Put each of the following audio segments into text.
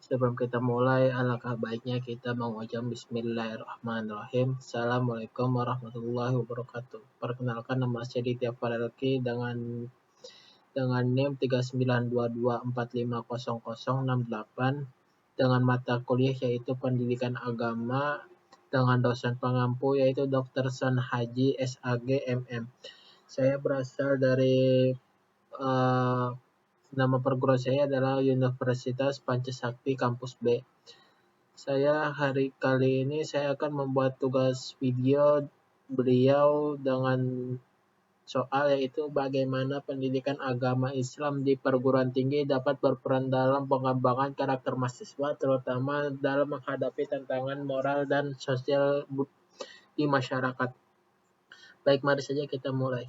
Sebelum kita mulai, alangkah baiknya kita mengucap Bismillahirrahmanirrahim. Assalamualaikum warahmatullahi wabarakatuh. Perkenalkan, nama saya Ditya Farelki dengan NIM 3922450068 dengan mata kuliah yaitu Pendidikan Agama dengan dosen pengampu yaitu Dr. San Haji SAG MM. Saya berasal dari nama perguruan saya adalah Universitas Pancasakti Kampus B. Hari kali ini saya akan membuat tugas video beliau dengan soal yaitu bagaimana pendidikan agama Islam di perguruan tinggi dapat berperan dalam pengembangan karakter mahasiswa, terutama dalam menghadapi tantangan moral dan sosial di masyarakat. Baik, mari saja kita mulai.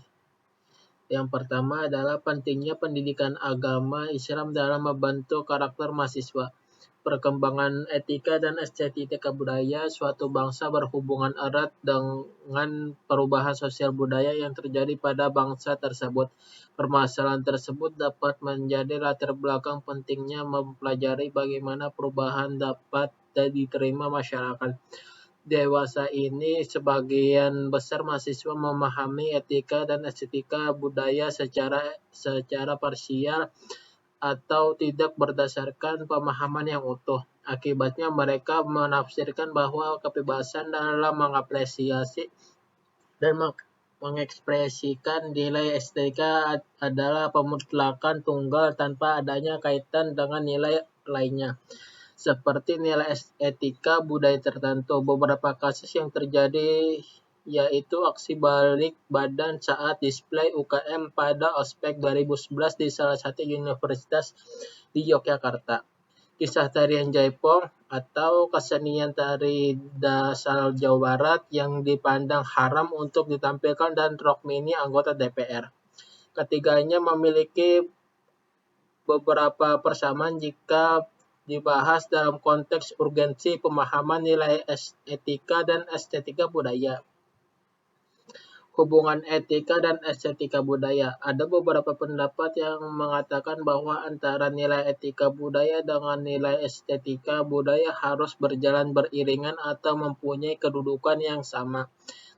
Yang pertama adalah pentingnya pendidikan agama Islam dalam membentuk karakter mahasiswa. Perkembangan etika dan estetika budaya suatu bangsa berhubungan erat dengan perubahan sosial budaya yang terjadi pada bangsa tersebut. Permasalahan tersebut dapat menjadi latar belakang pentingnya mempelajari bagaimana perubahan dapat diterima masyarakat. Dewasa ini sebagian besar mahasiswa memahami etika dan estetika budaya secara parsial atau tidak berdasarkan pemahaman yang utuh. Akibatnya mereka menafsirkan bahwa kebebasan dalam mengapresiasi dan mengekspresikan nilai estetika adalah pemutlakan tunggal tanpa adanya kaitan dengan nilai lainnya, seperti nilai etika budaya tertentu. Beberapa kasus yang terjadi yaitu aksi balik badan saat display UKM pada Ospek 2011 di salah satu universitas di Yogyakarta. Kisah tarian Jaipong atau kesenian tari dasar Jawa Barat yang dipandang haram untuk ditampilkan dan rok mini anggota DPR. Ketiganya memiliki beberapa persamaan jika dibahas dalam konteks urgensi pemahaman nilai etika dan estetika budaya. Hubungan etika dan estetika budaya. Ada beberapa pendapat yang mengatakan bahwa antara nilai etika budaya dengan nilai estetika budaya harus berjalan beriringan atau mempunyai kedudukan yang sama.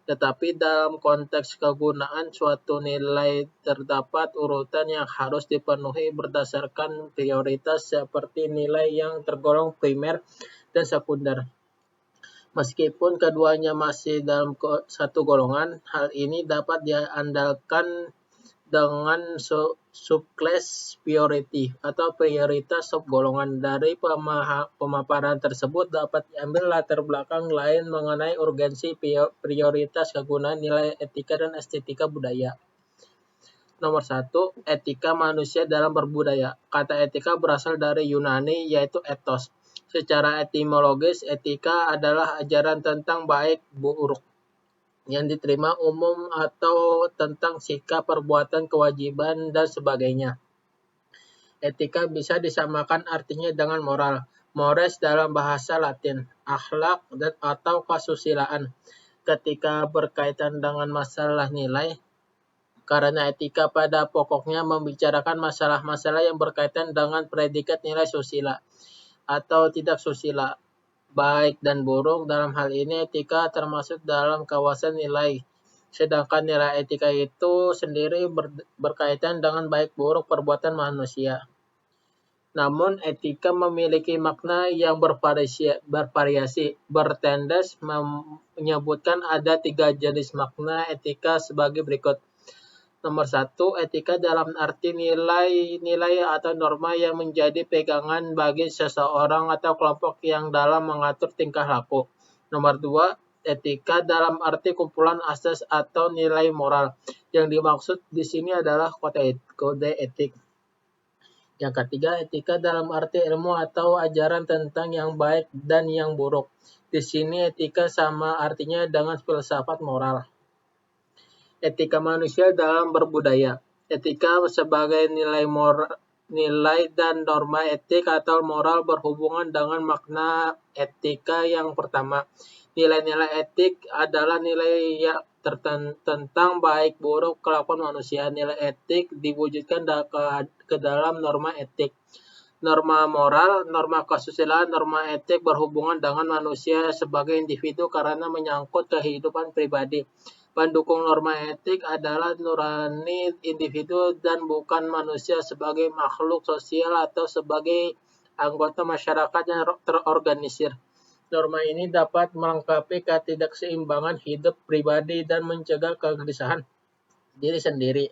Tetapi dalam konteks kegunaan suatu nilai terdapat urutan yang harus dipenuhi berdasarkan prioritas seperti nilai yang tergolong primer dan sekunder. Meskipun keduanya masih dalam satu golongan, hal ini dapat diandalkan dengan subclass priority atau prioritas subgolongan. Dari pemaparan tersebut dapat diambil latar belakang lain mengenai urgensi prioritas kegunaan nilai etika dan estetika budaya. Nomor 1, etika manusia dalam berbudaya. Kata etika berasal dari Yunani yaitu ethos. Secara etimologis, etika adalah ajaran tentang baik buruk yang diterima umum atau tentang sikap, perbuatan, kewajiban, dan sebagainya. Etika bisa disamakan artinya dengan moral. Mores dalam bahasa Latin, akhlak atau kesusilaan. Ketika berkaitan dengan masalah nilai, karena etika pada pokoknya membicarakan masalah-masalah yang berkaitan dengan predikat nilai susila atau tidak susila, baik dan buruk. Dalam hal ini etika termasuk dalam kawasan nilai. Sedangkan nilai etika itu sendiri berkaitan dengan baik buruk perbuatan manusia. Namun etika memiliki makna yang bervariasi. Bertendes menyebutkan ada 3 jenis makna etika sebagai berikut. Nomor 1, etika dalam arti nilai-nilai atau norma yang menjadi pegangan bagi seseorang atau kelompok yang dalam mengatur tingkah laku. Nomor 2, etika dalam arti kumpulan asas atau nilai moral. Yang dimaksud di sini adalah kode etik. Yang ketiga, etika dalam arti ilmu atau ajaran tentang yang baik dan yang buruk. Di sini etika sama artinya dengan filsafat moral. Etika manusia dalam berbudaya. Etika sebagai nilai dan norma etik atau moral berhubungan dengan makna etika yang pertama. Nilai-nilai etik adalah nilai yang tentang baik buruk kelakuan manusia. Nilai etik diwujudkan ke dalam norma etik. Norma moral, norma kesusilaan, norma etik berhubungan dengan manusia sebagai individu karena menyangkut kehidupan pribadi. Pendukung norma etik adalah nurani individu dan bukan manusia sebagai makhluk sosial atau sebagai anggota masyarakat yang terorganisir. Norma ini dapat melengkapi ketidakseimbangan hidup pribadi dan mencegah kegelisahan diri sendiri.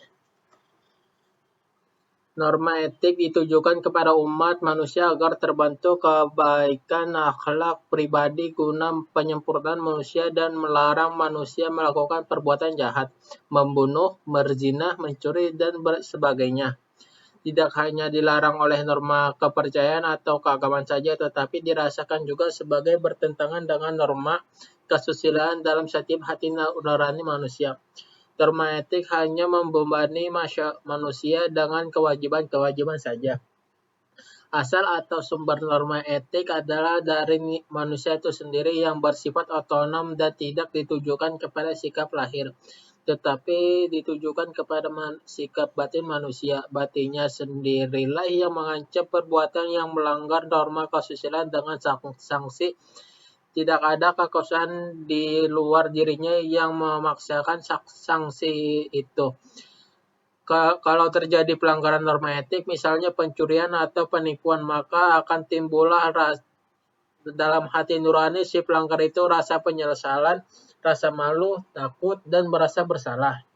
Norma etik ditujukan kepada umat manusia agar terbentuk kebaikan akhlak pribadi guna penyempurnaan manusia dan melarang manusia melakukan perbuatan jahat, membunuh, berzina, mencuri, dan sebagainya. Tidak hanya dilarang oleh norma kepercayaan atau keagamaan saja, tetapi dirasakan juga sebagai bertentangan dengan norma kesusilaan dalam setiap hati nurani manusia. Norma etik hanya membebani manusia dengan kewajiban-kewajiban saja. Asal atau sumber norma etik adalah dari manusia itu sendiri yang bersifat otonom dan tidak ditujukan kepada sikap lahir, tetapi ditujukan kepada sikap batin manusia. Batinnya sendirilah yang mengancam perbuatan yang melanggar norma kesusilaan dengan sanksi. Tidak ada kekuasaan di luar dirinya yang memaksakan sanksi itu. Kalau terjadi pelanggaran norma etik, misalnya pencurian atau penipuan, maka akan timbullah dalam hati nurani si pelanggar itu rasa penyesalan, rasa malu, takut, dan merasa bersalah.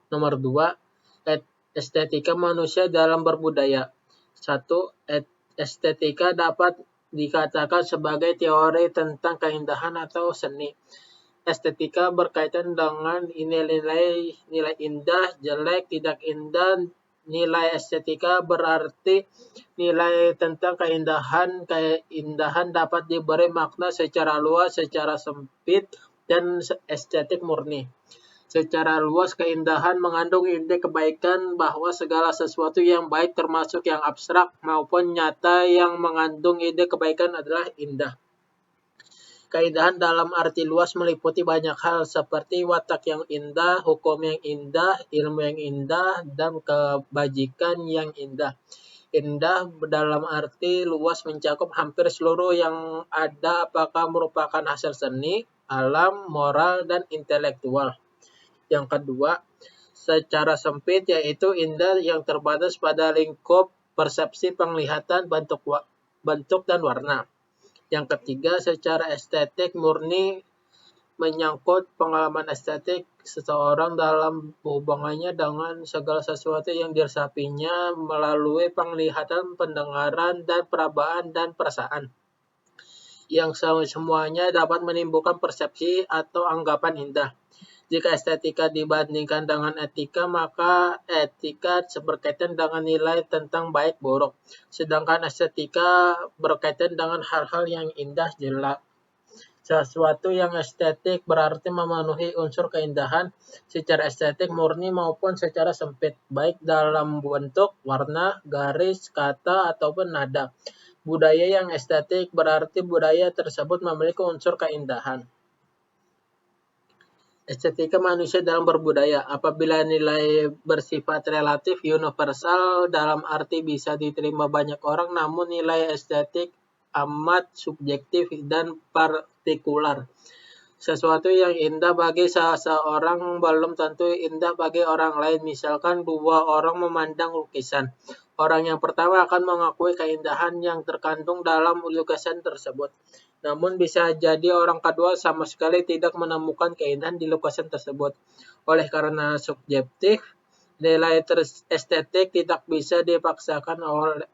Nomor 2, estetika manusia dalam berbudaya. 1. Estetika dapat dikatakan sebagai teori tentang keindahan atau seni. Estetika berkaitan dengan nilai indah, jelek, tidak indah. Nilai estetika berarti nilai tentang keindahan. Keindahan dapat diberi makna secara luas, secara sempit, dan estetik murni. Secara luas, keindahan mengandung ide kebaikan bahwa segala sesuatu yang baik termasuk yang abstrak maupun nyata yang mengandung ide kebaikan adalah indah. Keindahan dalam arti luas meliputi banyak hal seperti watak yang indah, hukum yang indah, ilmu yang indah, dan kebajikan yang indah. Indah dalam arti luas mencakup hampir seluruh yang ada apakah merupakan hasil seni, alam, moral, dan intelektual. Yang kedua, secara sempit yaitu indah yang terbatas pada lingkup persepsi penglihatan, bentuk dan warna. Yang ketiga, secara estetik murni menyangkut pengalaman estetik seseorang dalam hubungannya dengan segala sesuatu yang diresapinya melalui penglihatan, pendengaran, dan perabaan dan perasaan. Yang semuanya dapat menimbulkan persepsi atau anggapan indah. Jika estetika dibandingkan dengan etika, maka etika berkaitan dengan nilai tentang baik buruk, sedangkan estetika berkaitan dengan hal-hal yang indah jelek. Sesuatu yang estetik berarti memenuhi unsur keindahan secara estetik murni maupun secara sempit, baik dalam bentuk, warna, garis, kata, ataupun nada. Budaya yang estetik berarti budaya tersebut memiliki unsur keindahan. Estetika manusia dalam berbudaya. Apabila nilai bersifat relatif universal dalam arti bisa diterima banyak orang, namun nilai estetik amat subjektif dan partikular. Sesuatu yang indah bagi seseorang belum tentu indah bagi orang lain. Misalkan dua orang memandang lukisan. Orang yang pertama akan mengakui keindahan yang terkandung dalam lukisan tersebut. Namun bisa jadi orang kedua sama sekali tidak menemukan keindahan di lukisan tersebut. Oleh karena subjektif, nilai estetik tidak bisa dipaksakan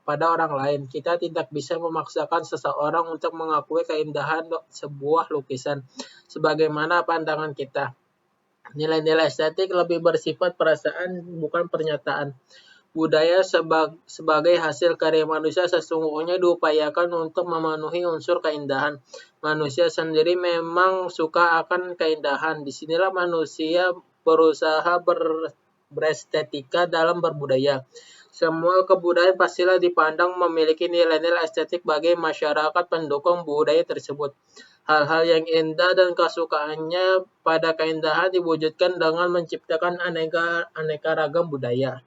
pada orang lain. Kita tidak bisa memaksakan seseorang untuk mengakui keindahan sebuah lukisan, sebagaimana pandangan kita. Nilai-nilai estetik lebih bersifat perasaan, bukan pernyataan. Budaya sebagai hasil karya manusia sesungguhnya diupayakan untuk memenuhi unsur keindahan. Manusia sendiri memang suka akan keindahan. Disinilah manusia berusaha berestetika dalam berbudaya. Semua kebudayaan pastilah dipandang memiliki nilai-nilai estetik bagi masyarakat pendukung budaya tersebut. Hal-hal yang indah dan kesukaannya pada keindahan diwujudkan dengan menciptakan aneka ragam budaya.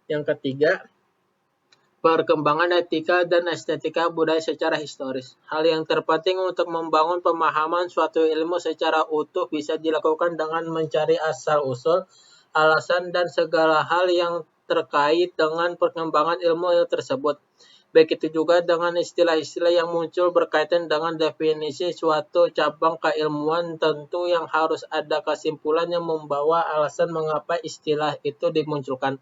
Yang ketiga, Perkembangan etika dan estetika budaya secara historis. Hal yang terpenting untuk membangun pemahaman suatu ilmu secara utuh bisa dilakukan dengan mencari asal-usul, alasan, dan segala hal yang terkait dengan perkembangan ilmu tersebut. Begitu juga dengan istilah-istilah yang muncul berkaitan dengan definisi suatu cabang keilmuan, tentu yang harus ada kesimpulan yang membawa alasan mengapa istilah itu dimunculkan.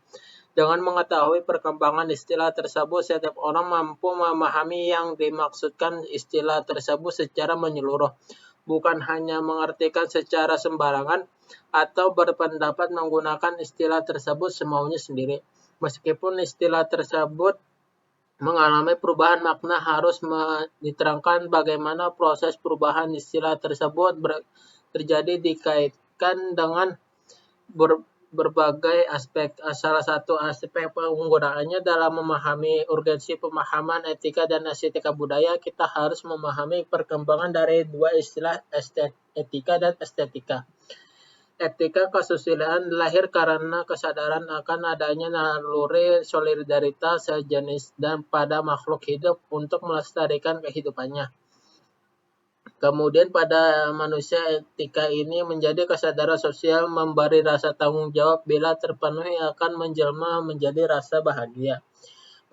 Dengan mengetahui perkembangan istilah tersebut, setiap orang mampu memahami yang dimaksudkan istilah tersebut secara menyeluruh, bukan hanya mengartikan secara sembarangan atau berpendapat menggunakan istilah tersebut semaunya sendiri. Meskipun istilah tersebut mengalami perubahan makna, harus diterangkan bagaimana proses perubahan istilah tersebut terjadi dikaitkan dengan berbagai aspek. Salah satu aspek penggunaannya dalam memahami urgensi pemahaman etika dan estetika budaya, kita harus memahami perkembangan dari dua istilah etika dan estetika. Etika kesusilaan lahir karena kesadaran akan adanya naluri solidaritas sejenis dan pada makhluk hidup untuk melestarikan kehidupannya. Kemudian pada manusia etika ini menjadi kesadaran sosial, memberi rasa tanggung jawab, bila terpenuhi akan menjelma menjadi rasa bahagia.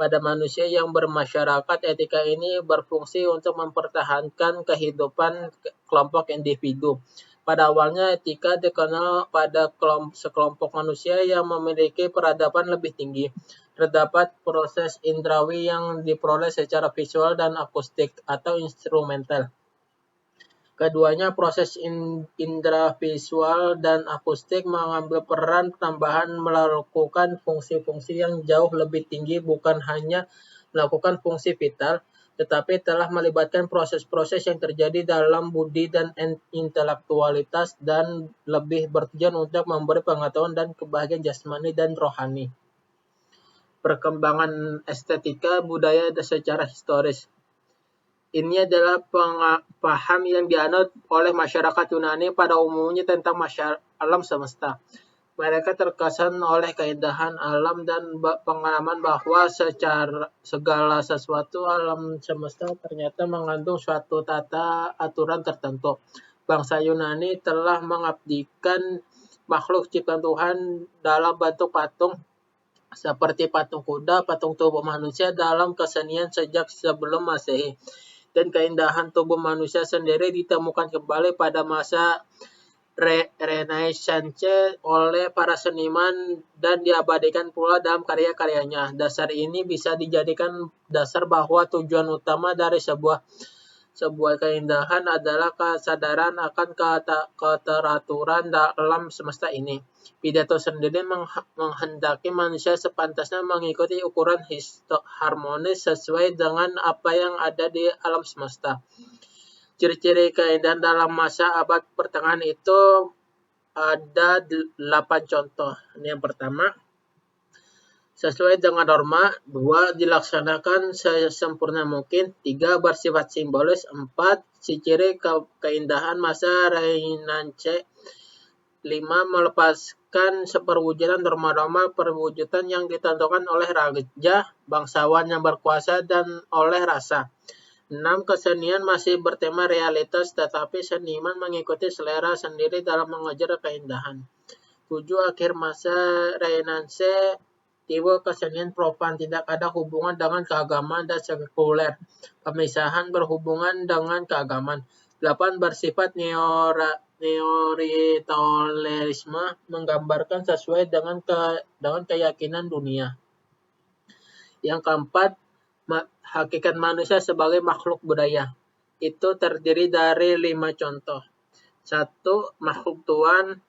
Pada manusia yang bermasyarakat, etika ini berfungsi untuk mempertahankan kehidupan kelompok individu. Pada awalnya etika dikenal pada sekelompok manusia yang memiliki peradaban lebih tinggi. Terdapat proses indrawi yang diperoleh secara visual dan akustik atau instrumental. Keduanya, proses indera visual dan akustik, mengambil peran tambahan melakukan fungsi-fungsi yang jauh lebih tinggi, bukan hanya melakukan fungsi vital, tetapi telah melibatkan proses-proses yang terjadi dalam budi dan intelektualitas dan lebih bertujuan untuk memberi pengetahuan dan kebahagiaan jasmani dan rohani. Perkembangan estetika budaya secara historis. Ini adalah paham yang dianut oleh masyarakat Yunani pada umumnya tentang alam semesta. Mereka terkesan oleh keindahan alam dan pengalaman bahwa secara segala sesuatu alam semesta ternyata mengandung suatu tata aturan tertentu. Bangsa Yunani telah mengabdikan makhluk ciptaan Tuhan dalam bentuk patung, seperti patung kuda, patung tubuh manusia dalam kesenian sejak sebelum Masehi. Dan keindahan tubuh manusia sendiri ditemukan kembali pada masa Renaissance oleh para seniman dan diabadikan pula dalam karya-karyanya. Dasar ini bisa dijadikan dasar bahwa tujuan utama dari sebuah keindahan adalah kesadaran akan keteraturan dalam semesta ini. Pidato sendiri menghendaki manusia sepantasnya mengikuti ukuran harmonis sesuai dengan apa yang ada di alam semesta. Ciri-ciri keindahan dalam masa abad pertengahan itu ada 8 contoh. Ini yang pertama, sesuai dengan norma. 2. Dilaksanakan sesempurna mungkin. 3. Bersifat simbolis. 4. Ciri keindahan masa Renaissance. 5. Melepaskan seperwujudan norma-norma perwujudan yang ditentukan oleh raja, bangsawan yang berkuasa, dan oleh rasa. 6. Kesenian masih bertema realitas, tetapi seniman mengikuti selera sendiri dalam mengejar keindahan. 7. Akhir masa Renaissance, timbul kesenian profan, tidak ada hubungan dengan keagamaan dan sekuler. Pemisahan berhubungan dengan keagamaan. 8. Bersifat neoritolerisme, menggambarkan sesuai dengan keyakinan dunia. Yang keempat, hakikat manusia sebagai makhluk budaya. Itu terdiri dari 5 contoh. 1. Makhluk Tuhan.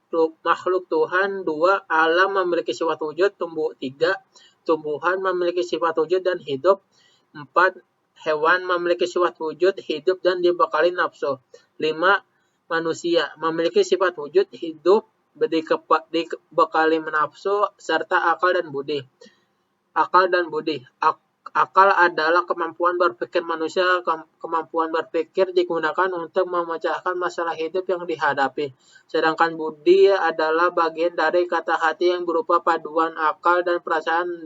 2. Alam memiliki sifat wujud. 3. Tumbuhan memiliki sifat wujud dan hidup. 4. Hewan memiliki sifat wujud, hidup, dan dibekali nafsu. 5. Manusia memiliki sifat wujud, hidup, dibekali nafsu, serta akal dan budi. Akal adalah kemampuan berpikir manusia. Kemampuan berpikir digunakan untuk memecahkan masalah hidup yang dihadapi. Sedangkan budi adalah bagian dari kata hati yang berupa paduan akal dan perasaan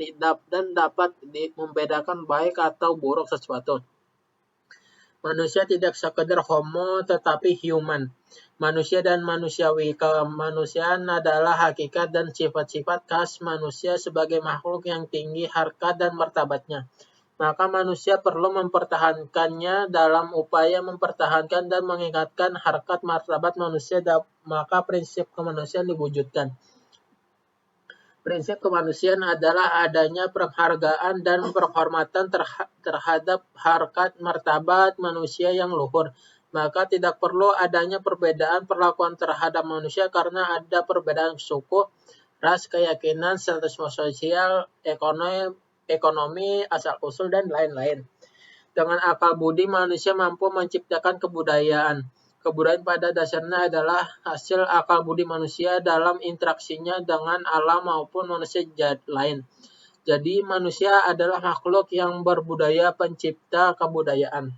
dan dapat membedakan baik atau buruk sesuatu. Manusia tidak sekedar homo tetapi human. Manusia dan manusiawi. Kemanusiaan adalah hakikat dan sifat-sifat khas manusia sebagai makhluk yang tinggi harkat dan martabatnya. Maka manusia perlu mempertahankannya dalam upaya mempertahankan dan mengingatkan harkat martabat manusia, maka prinsip kemanusiaan diwujudkan. Prinsip kemanusiaan adalah adanya penghargaan dan penghormatan terhadap harkat martabat manusia yang luhur. Maka tidak perlu adanya perbedaan perlakuan terhadap manusia karena ada perbedaan suku, ras, keyakinan, status sosial, ekonomi, asal-usul, dan lain-lain. Dengan akal budi, manusia mampu menciptakan kebudayaan. Kebudayaan pada dasarnya adalah hasil akal budi manusia dalam interaksinya dengan alam maupun manusia lain. Jadi manusia adalah makhluk yang berbudaya, pencipta kebudayaan.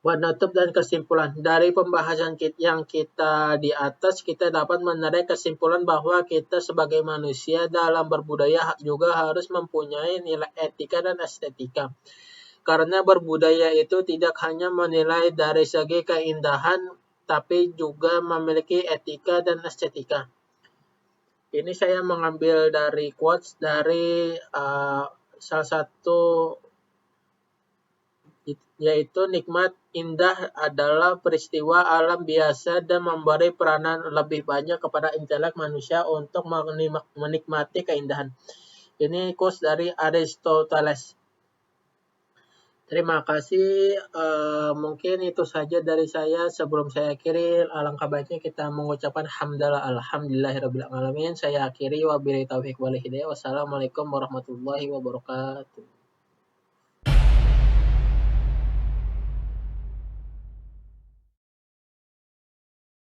Penutup dan kesimpulan. Dari pembahasan yang kita di atas, kita dapat menarik kesimpulan bahwa kita sebagai manusia dalam berbudaya juga harus mempunyai nilai etika dan estetika. Karena berbudaya itu tidak hanya menilai dari segi keindahan, tapi juga memiliki etika dan estetika. Ini saya mengambil dari quotes dari salah satu, yaitu nikmat indah adalah peristiwa alam biasa dan memberi peranan lebih banyak kepada intelek manusia untuk menikmati keindahan. Ini quotes dari Aristoteles. Terima kasih. Mungkin itu saja dari saya. Sebelum saya akhiri, alangkah baiknya kita mengucapkan hamdalah alhamdulillahirabbil alamin. Saya akhiri wabillahi taufiq wal hidayah. Wassalamualaikum warahmatullahi wabarakatuh.